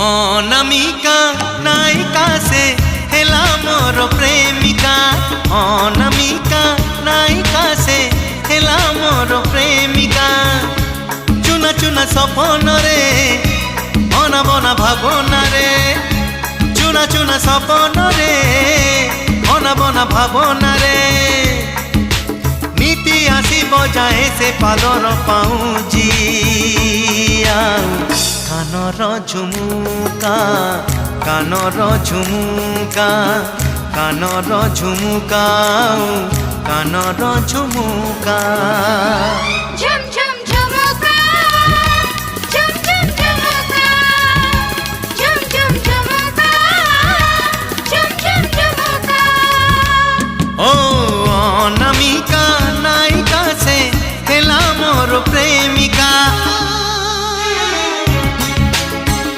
অনামিকা নায়িকা সে হেলা মোর প্রেমিকা। অনামিকা নায়িকা সে হেলা মোর প্রেমিকা। চুনা চুনা সপনরে বনা বনা ভাবনারে। চুনা চুনা সপনরে বনা বনা ভাবনারে। নীতি আসিব যায় সে পাদর পাউজি। কানর ঝুমুকা কানর ঝুমুকা কানর ঝুমুকা কানর ঝুমুকা।